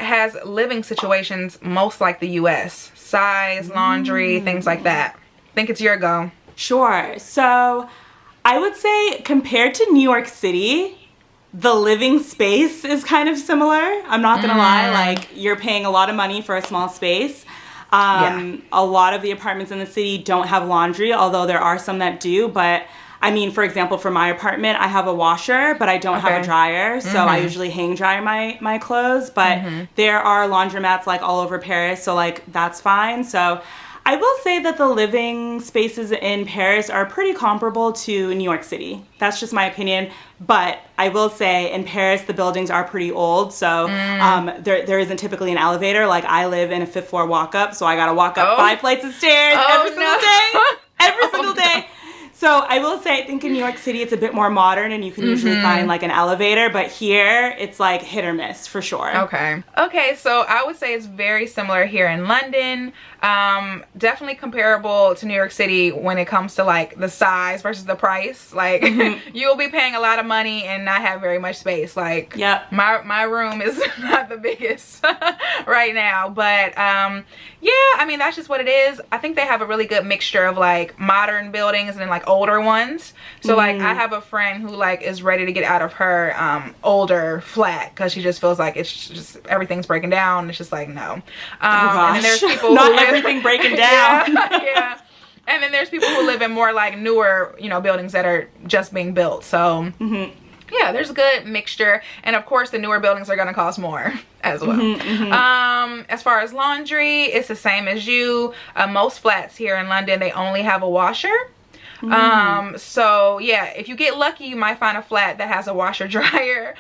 has living situations most like the US. Size, laundry, things like that. I think it's your go. Sure. So I would say compared to New York City, the living space is kind of similar. I'm not gonna lie, like you're paying a lot of money for a small space. A lot of the apartments in the city don't have laundry, although there are some that do. But I mean, for example, for my apartment, I have a washer, but I don't have a dryer. So I usually hang dry my clothes. But there are laundromats like all over Paris, so like that's fine. So I will say that the living spaces in Paris are pretty comparable to New York City. That's just my opinion. But I will say in Paris, the buildings are pretty old. So there isn't typically an elevator. Like I live in a 5th floor walk up. So I got to walk up 5 flights of stairs every single day. Every single day. So I will say, I think in New York City, it's a bit more modern and you can usually find like an elevator, but here it's like hit or miss for sure. Okay, so I would say it's very similar here in London. Definitely comparable to New York City when it comes to like the size versus the price. Like you'll be paying a lot of money and not have very much space. Like my room is not the biggest right now, but yeah, I mean that's just what it is. I think they have a really good mixture of like modern buildings and then like older ones. So like I have a friend who like is ready to get out of her older flat because she just feels like it's just everything's breaking down. It's just like no. And then there's people not everything breaking down. Yeah. And then there's people who live in more like newer, you know, buildings that are just being built. So yeah, there's a good mixture. And of course the newer buildings are going to cost more as well. As far as laundry, it's the same as you. Most flats here in London, they only have a washer. So yeah, if you get lucky, you might find a flat that has a washer dryer,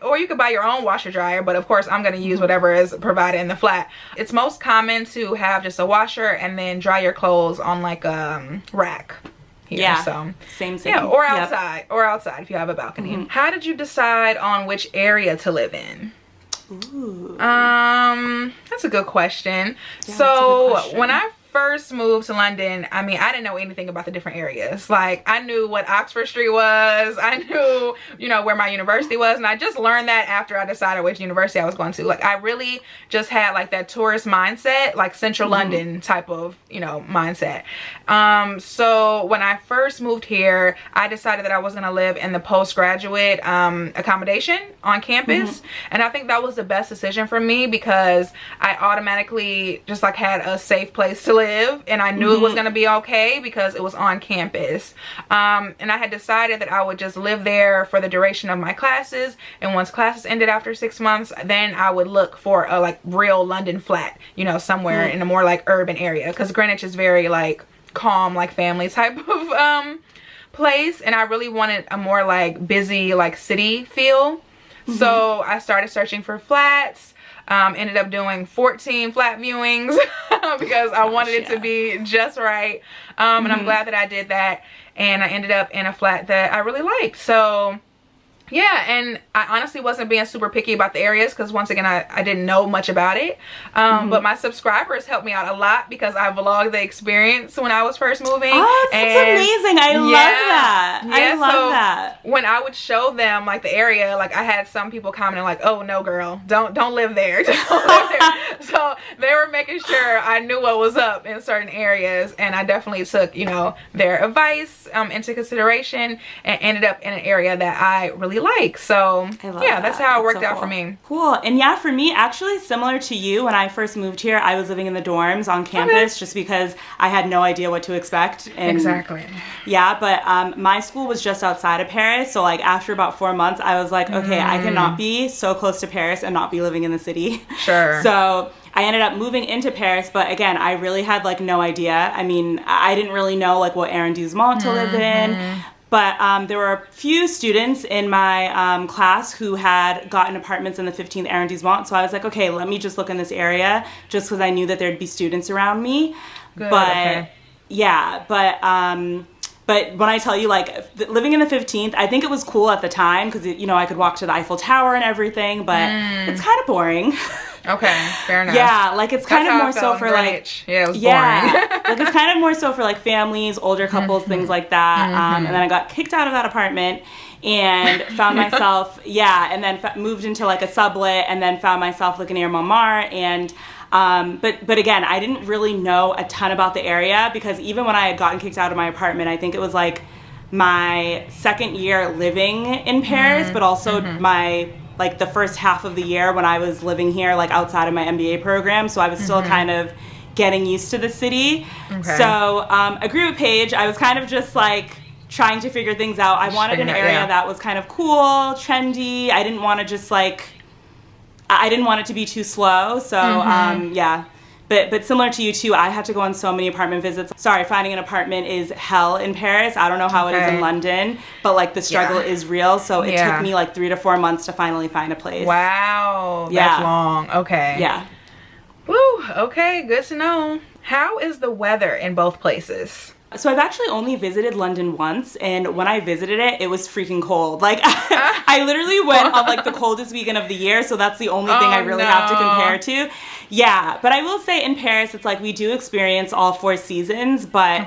or you could buy your own washer dryer, but of course I'm going to use whatever is provided in the flat. It's most common to have just a washer and then dry your clothes on like a rack here. Yeah, so same. Yeah, or outside, or outside if you have a balcony. How did you decide on which area to live in? Ooh. That's a good question. Yeah, so when I first moved to London, I mean, I didn't know anything about the different areas. Like, I knew what Oxford Street was. I knew, you know, where my university was. And I just learned that after I decided which university I was going to. Like, I really just had, like, that tourist mindset, like, Central London type of, you know, mindset. So when I first moved here, I decided that I was going to live in the postgraduate accommodation on campus. And I think that was the best decision for me because I automatically just, like, had a safe place to live. And I knew it was going to be okay because it was on campus. And I had decided that I would just live there for the duration of my classes. And once classes ended after 6 months, then I would look for a like real London flat, you know, somewhere in a more like urban area. Because Greenwich is very like calm, like family type of place. And I really wanted a more like busy like city feel. So I started searching for flats. Ended up doing 14 flat viewings because I wanted it to be just right. And I'm glad that I did that. And I ended up in a flat that I really liked. So yeah, and I honestly wasn't being super picky about the areas because once again I didn't know much about it, but my subscribers helped me out a lot because I vlogged the experience when I was first moving. Oh, that's amazing. I love that. I love that. When I would show them like the area, like I had some people commenting like, oh no girl, don't live there. Don't live there. So they were making sure I knew what was up in certain areas, and I definitely took, you know, their advice into consideration and ended up in an area that I really like. So yeah, that's how it worked out for me. Cool. And yeah, for me, actually similar to you, when I first moved here, I was living in the dorms on campus just because I had no idea what to expect. And exactly. Yeah, but my school was just outside of Paris, so like after about 4 months, I was like, okay, I cannot be so close to Paris and not be living in the city. Sure. So I ended up moving into Paris, but again, I really had like no idea. I mean, I didn't really know like what arrondissement to live in. But there were a few students in my class who had gotten apartments in the 15th arrondissement. So I was like, okay, let me just look in this area just because I knew that there'd be students around me. Good, but yeah, but when I tell you, like, living in the 15th, I think it was cool at the time because, you know, I could walk to the Eiffel Tower and everything, but it's kind of boring. Okay, fair enough. Yeah, like it's kind of more so for like, yeah, it was boring. like it's kind of more so for like families, older couples, things like that. And then I got kicked out of that apartment and found myself, and then moved into like a sublet, and then found myself looking near Montmartre. And but again, I didn't really know a ton about the area, because even when I had gotten kicked out of my apartment, I think it was like my second year living in Paris, but also my like the first half of the year when I was living here, like outside of my MBA program. So I was still kind of getting used to the city. Okay. So agree with Paige. I was kind of just like trying to figure things out. I wanted an area that was kind of cool, trendy. I didn't want to just like, I didn't want it to be too slow. So But similar to you too, I had to go on so many apartment visits. Sorry, finding an apartment is hell in Paris. I don't know how it is in London, but like the struggle is real. So it took me like 3 to 4 months to finally find a place. Wow, that's long. Okay. Yeah. Woo, okay, good to know. How is the weather in both places? So I've actually only visited London once, and when I visited it, it was freaking cold. Like, I literally went on like the coldest weekend of the year, so that's the only thing I really have to compare to. Yeah, but I will say in Paris, it's like we do experience all 4 seasons, but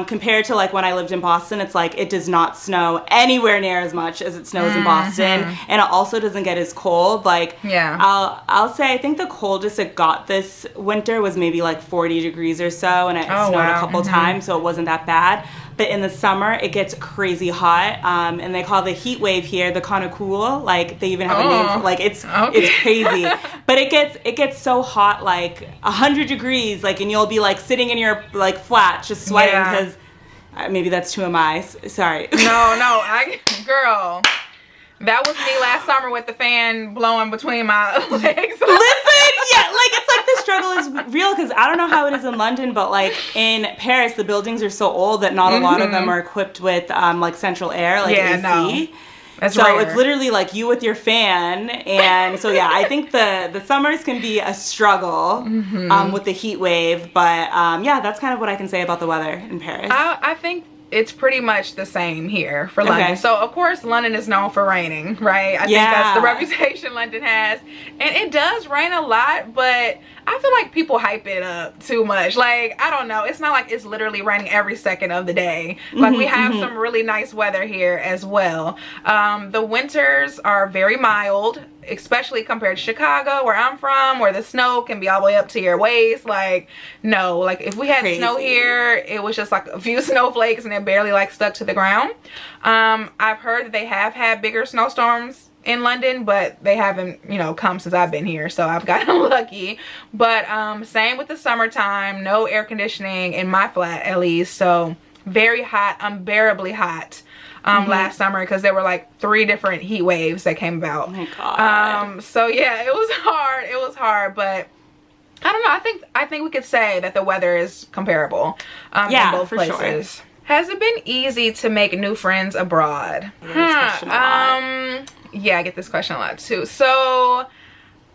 compared to like when I lived in Boston, it's like it does not snow anywhere near as much as it snows in Boston, and it also doesn't get as cold. Like, I'll say I think the coldest it got this winter was maybe like 40 degrees or so, and it snowed a couple times, so it wasn't that bad. But in the summer, it gets crazy hot, and they call the heat wave here the canicule. Like they even have a name for, like it's crazy. But it gets so hot, like 100 degrees, like, and you'll be like sitting in your like flat just sweating because maybe that's too am I. Sorry. No, girl. That was me last summer with the fan blowing between my legs. Listen, like it's like the struggle is real, because I don't know how it is in London, but like in Paris, the buildings are so old that not a lot of them are equipped with like central air, like AC. No. That's so rare. It's literally like you with your fan, and so I think the summers can be a struggle with the heat wave, but that's kind of what I can say about the weather in Paris. I think it's pretty much the same here for London. So of course London is known for raining, right? I think that's the reputation London has. And it does rain a lot, but I feel like people hype it up too much. Like, I don't know. It's not like it's literally raining every second of the day. Like we have some really nice weather here as well. The winters are very mild, especially compared to Chicago, where I'm from, where the snow can be all the way up to your waist. Like, no, like if we had snow here, it was just like a few snowflakes and it barely like stuck to the ground. I've heard that they have had bigger snowstorms in London, but they haven't, come since I've been here, so I've gotten lucky. But same with the summertime, no air conditioning in my flat at least, so very hot, unbearably hot. Last summer, because there were like 3 different heat waves that came about. Oh my god. So yeah, it was hard, but I don't know, I think we could say that the weather is comparable in both places. Sure. Has it been easy to make new friends abroad? Yeah, I get this question a lot too. So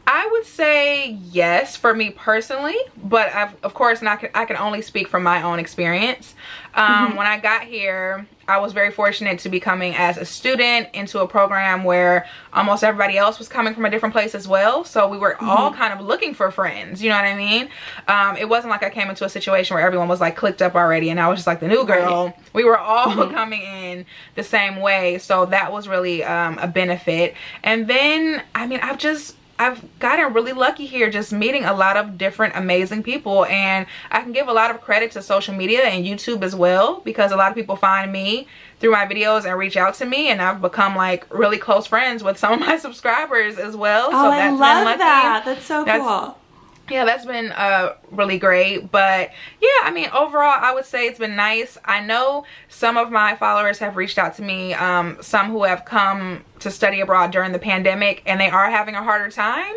I would say yes for me personally, but of course I can only speak from my own experience. When I got here, I was very fortunate to be coming as a student into a program where almost everybody else was coming from a different place as well. So we were all kind of looking for friends, you know what I mean? It wasn't like I came into a situation where everyone was like clicked up already and I was just like the new girl. We were all coming in the same way. So that was really a benefit. And then, I mean, I've gotten really lucky here, just meeting a lot of different amazing people, and I can give a lot of credit to social media and YouTube as well, because a lot of people find me through my videos and reach out to me, and I've become like really close friends with some of my subscribers as well. Oh, so that's I love that. That's so cool. Yeah, that's been really great. But yeah, I mean, overall, I would say it's been nice. I know some of my followers have reached out to me, some who have come to study abroad during the pandemic, and they are having a harder time,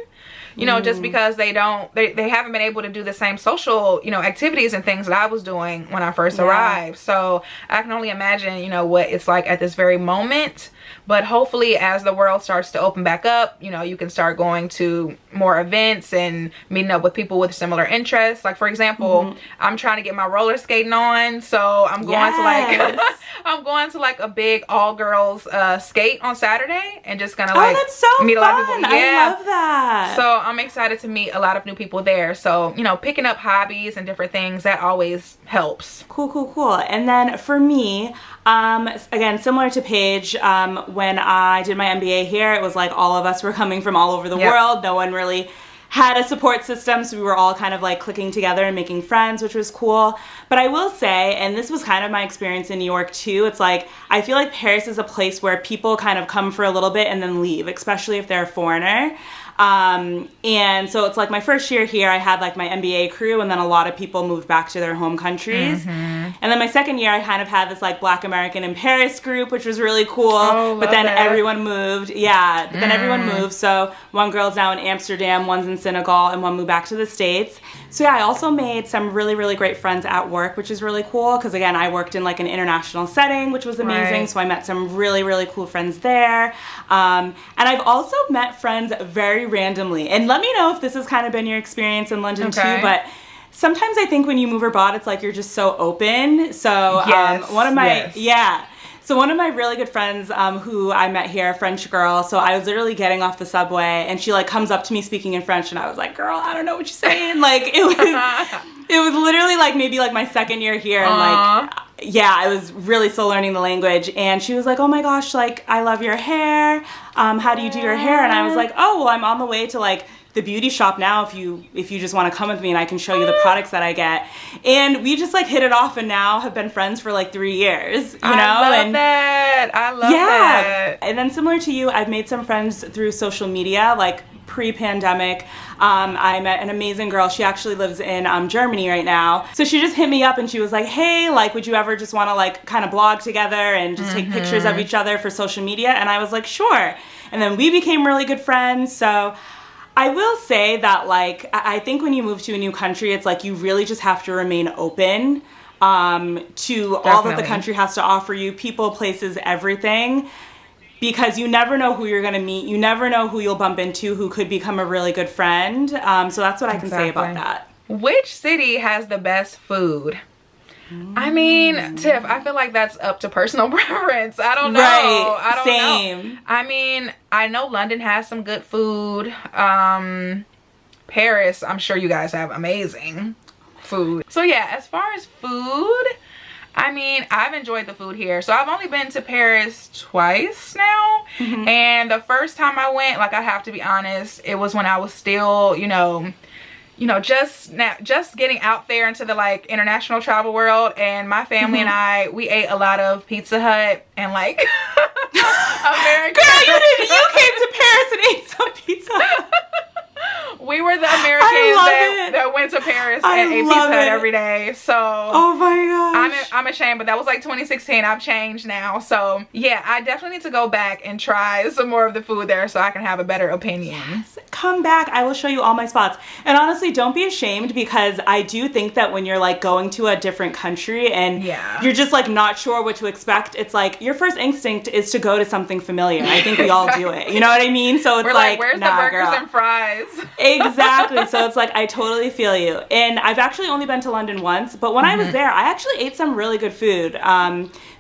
just because they haven't been able to do the same social, activities and things that I was doing when I first arrived. So I can only imagine, what it's like at this very moment. But hopefully as the world starts to open back up, you can start going to more events and meeting up with people with similar interests. Like, for example, I'm trying to get my roller skating on. So I'm going to like, I'm going to like a big all girls skate on Saturday and just gonna like that's so meet a lot of fun. people. Yeah. I love that. So I'm excited to meet a lot of new people there. So, you know, picking up hobbies and different things, that always helps. Cool. And then for me, again, similar to Paige, when I did my MBA here, it was like all of us were coming from all over the world. No one really had a support system, so we were all kind of like clicking together and making friends, which was cool. But I will say, and this was kind of my experience in New York too, it's like, I feel like Paris is a place where people kind of come for a little bit and then leave, especially if they're a foreigner. And so it's like my first year here, I had like my MBA crew, and then a lot of people moved back to their home countries. And then my second year, I kind of had this like Black American in Paris group, which was really cool. But then everyone moved. Yeah, but then everyone moved. So one girl's now in Amsterdam, one's in Senegal, and one moved back to the States. So yeah, I also made some really, really great friends at work, which is really cool. Because again, I worked in like an international setting, which was amazing. So I met some really, really cool friends there. And I've also met friends very randomly. And let me know if this has kind of been your experience in London too. But sometimes I think when you move abroad, it's like you're just so open. So one of my really good friends who I met here, a French girl, so I was literally getting off the subway and she like comes up to me speaking in French and I was like, girl, I don't know what you're saying. Like it was literally like maybe like my second year here and like I was really still learning the language, and she was like, oh my gosh, like I love your hair. How do you do your hair? And I was like, oh, well, I'm on the way to like the beauty shop now if you just want to come with me and I can show you the products that I get. And we just like hit it off and now have been friends for like 3 years, you know? I love that. And then similar to you, I've made some friends through social media, like pre-pandemic. I met an amazing girl. She actually lives in Germany right now. So she just hit me up and she was like, hey, like, would you ever just want to like kind of blog together and just take pictures of each other for social media? And I was like, sure. And then we became really good friends. So I will say that, like, I think when you move to a new country, it's like you really just have to remain open to all that the country has to offer you, people, places, everything, because you never know who you're going to meet. You never know who you'll bump into who could become a really good friend. So that's what I can say about that. Which city has the best food? I mean, Tiff, I feel like that's up to personal preference. I don't know. I don't know. I mean, I know London has some good food. Paris, I'm sure you guys have amazing food. So yeah, as far as food, I mean, I've enjoyed the food here. So I've only been to Paris twice now. And the first time I went, like, I have to be honest, it was when I was still, you know, just getting out there into the like international travel world, and my family and I, we ate a lot of Pizza Hut and like American. Girl, you came to Paris and ate some Pizza Hut. We were the Americans that went to Paris and ate Pizza Hut every day. So oh my gosh, I'm ashamed, but that was like 2016. I've changed now. So yeah, I definitely need to go back and try some more of the food there so I can have a better opinion. Yes. Come back, I will show you all my spots. And honestly, don't be ashamed, because I do think that when you're like going to a different country and you're just like not sure what to expect, it's like your first instinct is to go to something familiar. I think we all do it. You know what I mean? So it's we're like, where's the burgers and fries? Exactly. So it's like, I totally feel you. And I've actually only been to London once, but when I was there, I actually ate some really good food.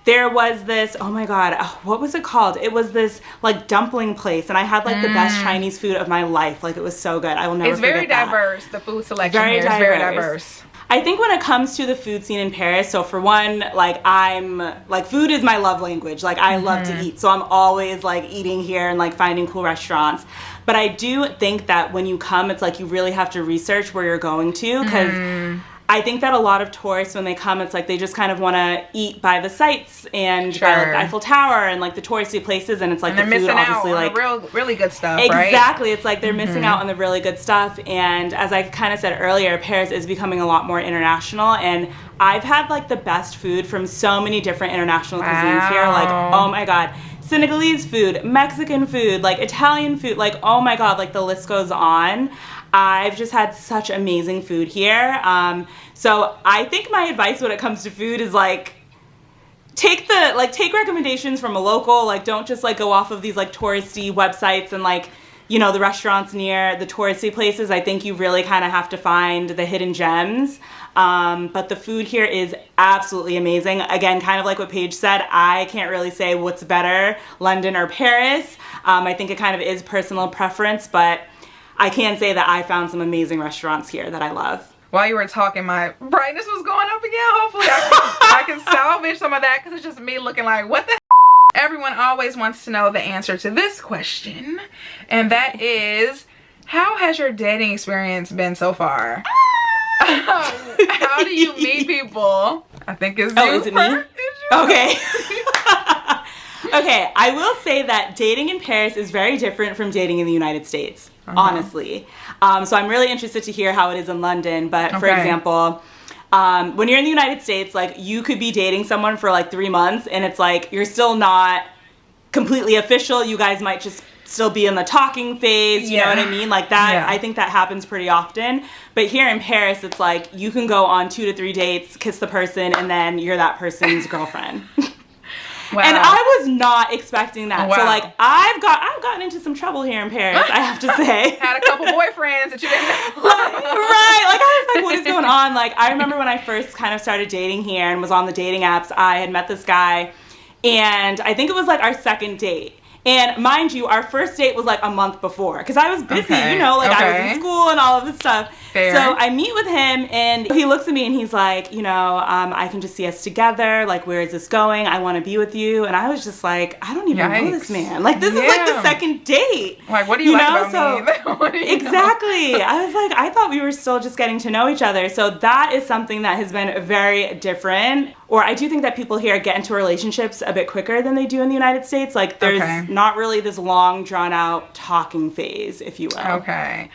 There was this, oh my God, what was it called? It was this like dumpling place, and I had like the best Chinese food of my life. Like, it was so good. I will never forget that. It's very diverse. The food selection here is very diverse. I think when it comes to the food scene in Paris, so for one, like, I'm like, food is my love language. Like, I love to eat, so I'm always like eating here and like finding cool restaurants. But I do think that when you come, it's like you really have to research where you're going to, because I think that a lot of tourists, when they come, it's like they just kind of want to eat by the sights and by like the Eiffel Tower and like the touristy places, and it's like the food obviously like really good stuff. Exactly, right? It's like they're missing out on the really good stuff. And as I kind of said earlier, Paris is becoming a lot more international, and I've had like the best food from so many different international cuisines here. Like, oh my God. Senegalese food, Mexican food, like Italian food, like, oh my God, like the list goes on. I've just had such amazing food here. So I think my advice when it comes to food is like, take recommendations from a local, like don't just like go off of these like touristy websites and like, you know, the restaurants near the touristy places. I think you really kind of have to find the hidden gems. But the food here is absolutely amazing. Again, kind of like what Paige said, I can't really say what's better, London or Paris. I think it kind of is personal preference, but I can say that I found some amazing restaurants here that I love. While you were talking, my brightness was going up again. Hopefully I can salvage some of that, because it's just me looking like, what the Everyone always wants to know the answer to this question, and that is, how has your dating experience been so far? How do you meet people? I think it's you. Is it me? Okay. Okay, I will say that dating in Paris is very different from dating in the United States, honestly. So I'm really interested to hear how it is in London. But for example, when you're in the United States, like, you could be dating someone for like 3 months and it's like you're still not completely official. You guys might just still be in the talking phase, you know what I mean? Like that, I think that happens pretty often. But here in Paris, it's like you can go on 2 to 3 dates, kiss the person, and then you're that person's girlfriend. Wow. And I was not expecting that. Wow. So like I've gotten into some trouble here in Paris, I have to say. Had a couple boyfriends that you didn't know. Right. Like I was like, what is going on? Like I remember when I first kind of started dating here and was on the dating apps, I had met this guy, and I think it was like our second date. And mind you, our first date was like a month before, because I was busy, you know, like I was in school and all of this stuff. Fair. So I meet with him, and he looks at me and he's like, you know, I can just see us together. Like, where is this going? I want to be with you. And I was just like, I don't even know this man. Like, this is like the second date. Like, what do you like about me? Exactly. I was like, I thought we were still just getting to know each other. So that is something that has been very different. Or I do think that people here get into relationships a bit quicker than they do in the United States. Like, there's not really this long, drawn-out talking phase, if you will. Okay.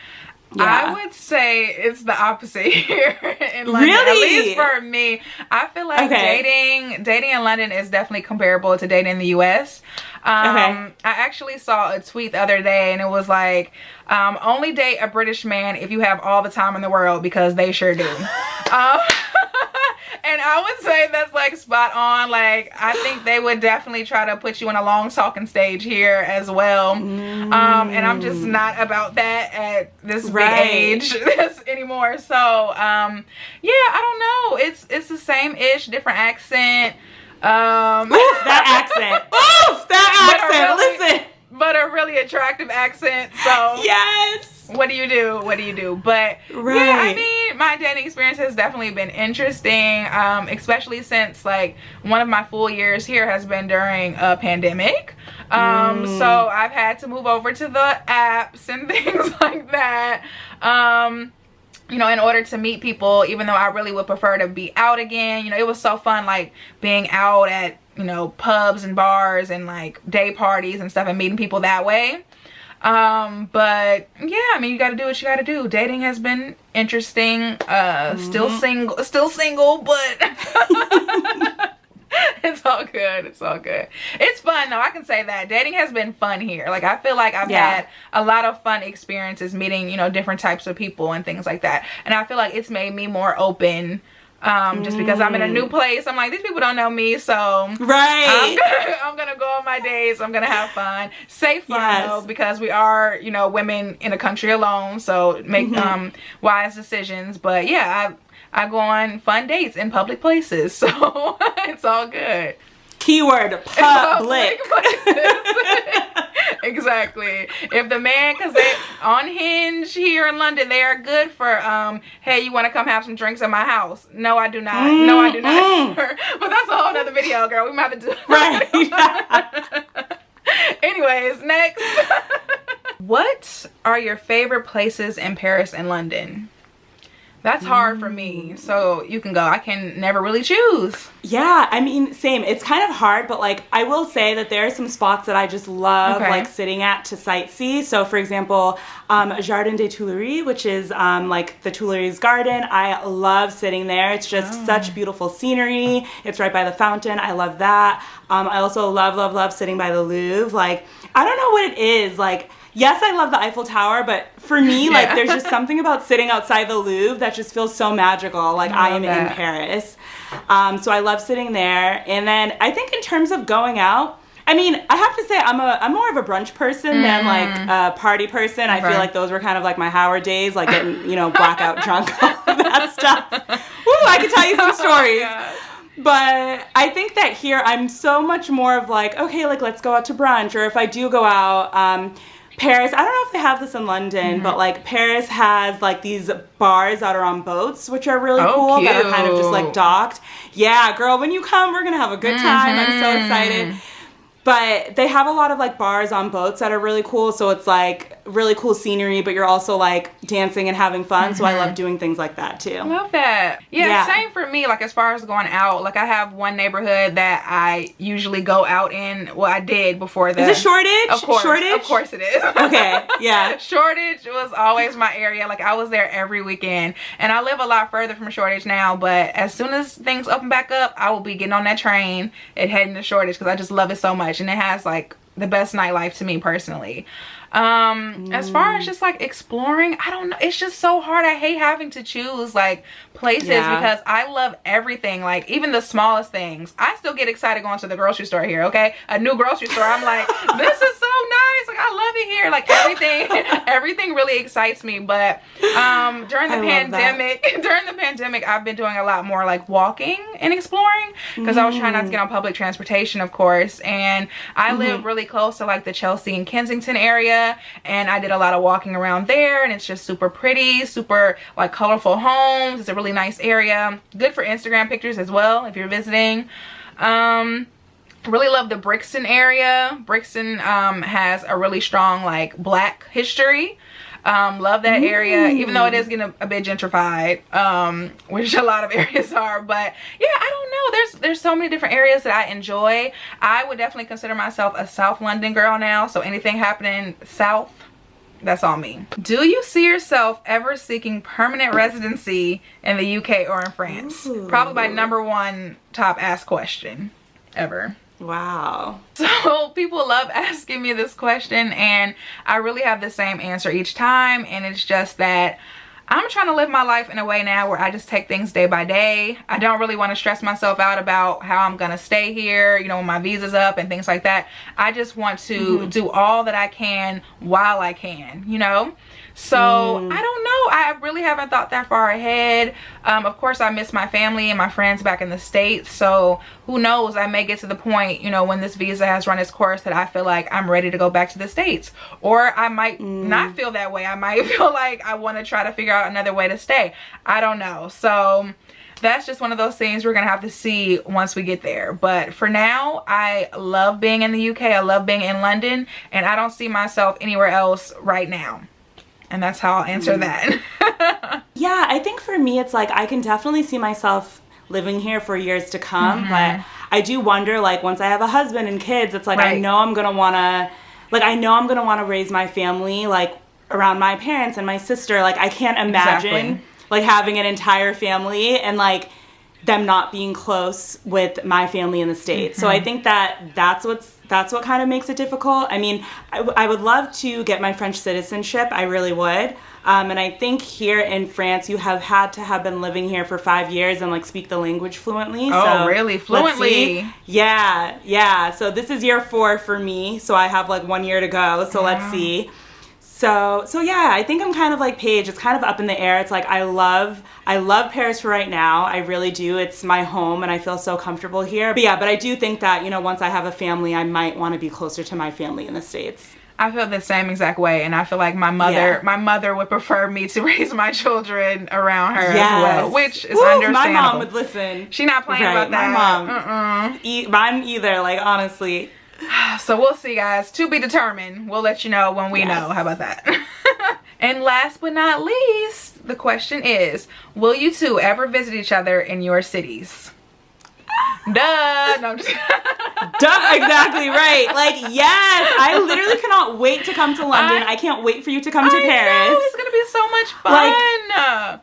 Yeah. I would say it's the opposite here in London. Really? At least for me. I feel like dating in London is definitely comparable to dating in the US. I actually saw a tweet the other day, and it was like, only date a British man if you have all the time in the world, because they sure do. And I would say that's like spot on. Like, I think they would definitely try to put you in a long talking stage here as well. And I'm just not about that at this big age anymore. So, yeah, I don't know. It's the same-ish, different accent. Oof, that accent. Oof, that accent. Listen. But a really attractive accent. So yes. What do you do? What do you do? But yeah, I mean, my dating experience has definitely been interesting, especially since like one of my full years here has been during a pandemic. So I've had to move over to the apps and things like that. You know, in order to meet people, even though I really would prefer to be out again. You know, it was so fun, like being out at, you know, pubs and bars and like day parties and stuff, and meeting people that way. But yeah, I mean, you got to do what you got to do. Dating has been interesting. Still single, but it's all good. It's all good. It's fun though. I can say that dating has been fun here. Like, I feel like I've had a lot of fun experiences meeting, you know, different types of people and things like that. And I feel like it's made me more open. Just because I'm in a new place, I'm like, these people don't know me, so I'm gonna go on my dates. I'm gonna have fun, safe fun though, because we are, you know, women in a country alone, so make wise decisions. But yeah, I go on fun dates in public places, so it's all good. Keyword public. Exactly. If the man, because they on Hinge here in London, they are good for hey, you want to come have some drinks at my house? No, I do not. No, I do not. But that's a whole nother video, girl. We might have to do Anyways, next. What are your favorite places in Paris and London? That's hard for me, so you can go. I can never really choose. Yeah, I mean, same. It's kind of hard, but like, I will say that there are some spots that I just love like sitting at to sightsee. So for example, Jardin des Tuileries, which is like the Tuileries garden. I love sitting there. It's just such beautiful scenery. It's right by the fountain. I love that. I also love sitting by the Louvre. Like, I don't know what it is. Like, yes, I love the Eiffel Tower, but for me, like, there's just something about sitting outside the Louvre that just feels so magical. Like, I am in Paris. So I love sitting there. And then I think in terms of going out, I mean, I have to say I'm more of a brunch person than like a party person. I feel like those were kind of like my Howard days, like getting, you know, blackout drunk, all of that stuff. Woo, I could tell you some stories. But I think that here I'm so much more of like, okay, like, let's go out to brunch. Or if I do go out, Paris, I don't know if they have this in London, but like Paris has like these bars that are on boats, which are really cool, cute. that are kind of just like docked. Yeah, girl, when you come, we're gonna have a good time. I'm so excited. But they have a lot of like bars on boats that are really cool. So it's like really cool scenery, but you're also like dancing and having fun. So I love doing things like that too. I love that. Yeah, same for me. Like as far as going out, like I have one neighborhood that I usually go out in. Well, I did before that. Is it Shoreditch? Of course. Shoreditch? Of course it is. Okay, yeah. Shoreditch was always my area. Like I was there every weekend. And I live a lot further from Shoreditch now. But as soon as things open back up, I will be getting on that train and heading to Shoreditch because I just love it so much. And it has like the best nightlife to me personally. As far as just like exploring, I don't know, it's just so hard. I hate having to choose like places because I love everything, like even the smallest things. I still get excited going to the grocery store here, okay? A new grocery store, I'm like, this is so nice, like I love it here, like everything really excites me. But during the pandemic I've been doing a lot more like walking and exploring because I was trying not to get on public transportation, of course, and I live really close to like the Chelsea and Kensington area, and I did a lot of walking around there, and it's just super pretty, super like colorful homes. It's a really nice area, good for Instagram pictures as well if you're visiting. Really love the Brixton area. Brixton has a really strong like black history. Love that area, even though it is getting a bit gentrified, which a lot of areas are. But yeah, I don't know, there's so many different areas that I enjoy. I would definitely consider myself a South London girl now, so anything happening south, that's all me. Do you see yourself ever seeking permanent residency in the UK or in France? Probably my #1 top asked question ever. Wow. So people love asking me this question, and I really have the same answer each time, and it's just that I'm trying to live my life in a way now where I just take things day by day. I don't really want to stress myself out about how I'm gonna stay here, you know, when my visa's up and things like that. I just want to do all that I can while I can, you know? So I don't know, I really haven't thought that far ahead. Of course I miss my family and my friends back in the States, so who knows, I may get to the point, you know, when this visa has run its course that I feel like I'm ready to go back to the States. Or I might not feel that way. I might feel like I want to try to figure out another way to stay. I don't know. So that's just one of those things we're gonna have to see once we get there. But for now, I love being in the UK, I love being in London, and I don't see myself anywhere else right now. And that's how I'll answer that. Yeah, I think for me, it's like I can definitely see myself living here for years to come. But I do wonder, like, once I have a husband and kids, it's like I know I'm gonna wanna, raise my family like around my parents and my sister. Like I can't imagine like having an entire family and like them not being close with my family in the States. So I think that's what kind of makes it difficult. I mean, I would love to get my French citizenship. I really would. And I think here in France, you have had to have been living here for 5 years and like speak the language fluently. Oh, so really? Fluently? Yeah. So this is year 4 for me. So I have like 1 year to go. So let's see. So yeah, I think I'm kind of like Paige. It's kind of up in the air. It's like I love Paris for right now. I really do. It's my home and I feel so comfortable here. But yeah, but I do think that, you know, once I have a family, I might want to be closer to my family in the States. I feel the same exact way, and I feel like my mother would prefer me to raise my children around her as well, which is understandable. My mom would listen. She's not playing about that. My mom. Mine either, like honestly. So we'll see, guys. To be determined. We'll let you know when we know. How about that? And last but not least, the question is, will you two ever visit each other in your cities? Duh. No, I'm just Duh, exactly right. Like, yes, I literally cannot wait to come to London. I can't wait for you to come to Paris. Know, it's gonna be so much fun. Like,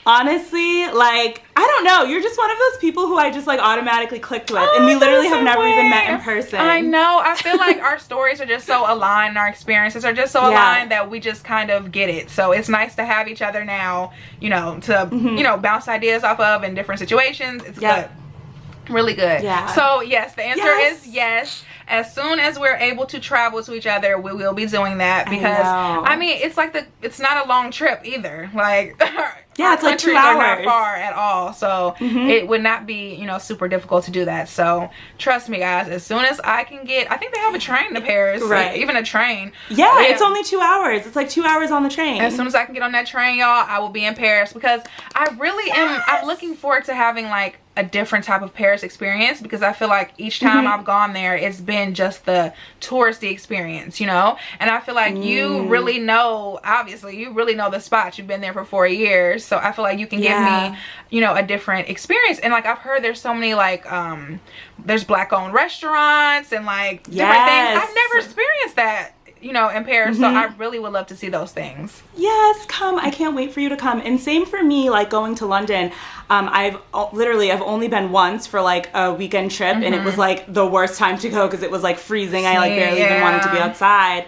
honestly, like, I don't know. You're just one of those people who I just like automatically clicked with, and we literally have never even met in person. I know. I feel like our stories are just so aligned, and our experiences are just so aligned that we just kind of get it. So it's nice to have each other now, you know, to you know, bounce ideas off of in different situations. It's good. Really good. Yeah. So yes, the answer is yes. As soon as we're able to travel to each other, we will be doing that, because I mean, it's like it's not a long trip either. Like Yeah, it's like 2 hours. Are not far at all, so it would not be, you know, super difficult to do that. So trust me, guys. As soon as I can get, I think they have a train to Paris, right? Even a train. Yeah, it's only 2 hours. It's like 2 hours on the train. As soon as I can get on that train, y'all, I will be in Paris because I really am. I'm looking forward to having like a different type of Paris experience because I feel like each time I've gone there, it's been just the touristy experience, you know? And I feel like you really know, obviously, you really know the spots. You've been there for 4 years. So I feel like you can give me, you know, a different experience. And like, I've heard there's so many like, there's black owned restaurants and like different things. I've never experienced that, you know, in Paris. So I really would love to see those things. Yes, come. I can't wait for you to come. And same for me, like going to London. I've only been once for like a weekend trip, and it was like the worst time to go because it was like freezing. I like barely even wanted to be outside.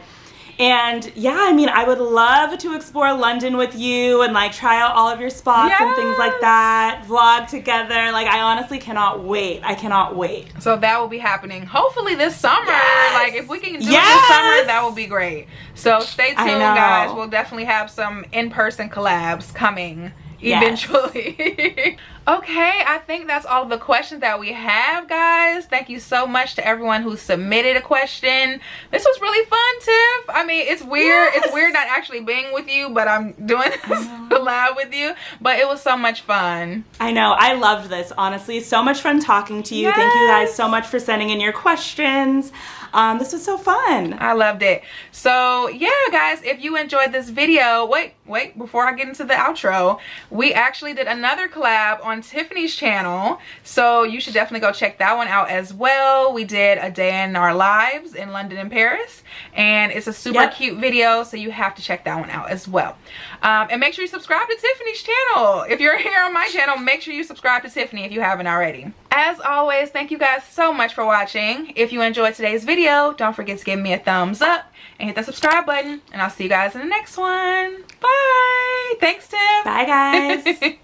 And yeah, I mean, I would love to explore London with you and like try out all of your spots and things like that, vlog together. Like, I honestly cannot wait. I cannot wait. So that will be happening hopefully this summer. Like, if we can do it this summer, that will be great. So stay tuned, guys. We'll definitely have some in-person collabs coming eventually. Okay, I think that's all the questions that we have, guys. Thank you so much to everyone who submitted a question. This was really fun, Tiff. I mean, it's weird. It's weird not actually being with you, but I'm doing this live with you. But it was so much fun. I know. I loved this, honestly. So much fun talking to you. Thank you guys so much for sending in your questions. This was so fun. I loved it. So yeah, guys, if you enjoyed this video, wait, before I get into the outro, we actually did another collab on Tiffany's channel. So you should definitely go check that one out as well. We did a day in our lives in London and Paris, and it's a super cute video. So you have to check that one out as well. And make sure you subscribe to Tiffany's channel. If you're here on my channel, make sure you subscribe to Tiffany if you haven't already. As always, thank you guys so much for watching. If you enjoyed today's video, don't forget to give me a thumbs up and hit the subscribe button. And I'll see you guys in the next one. Bye. Thanks, Tiff. Bye, guys.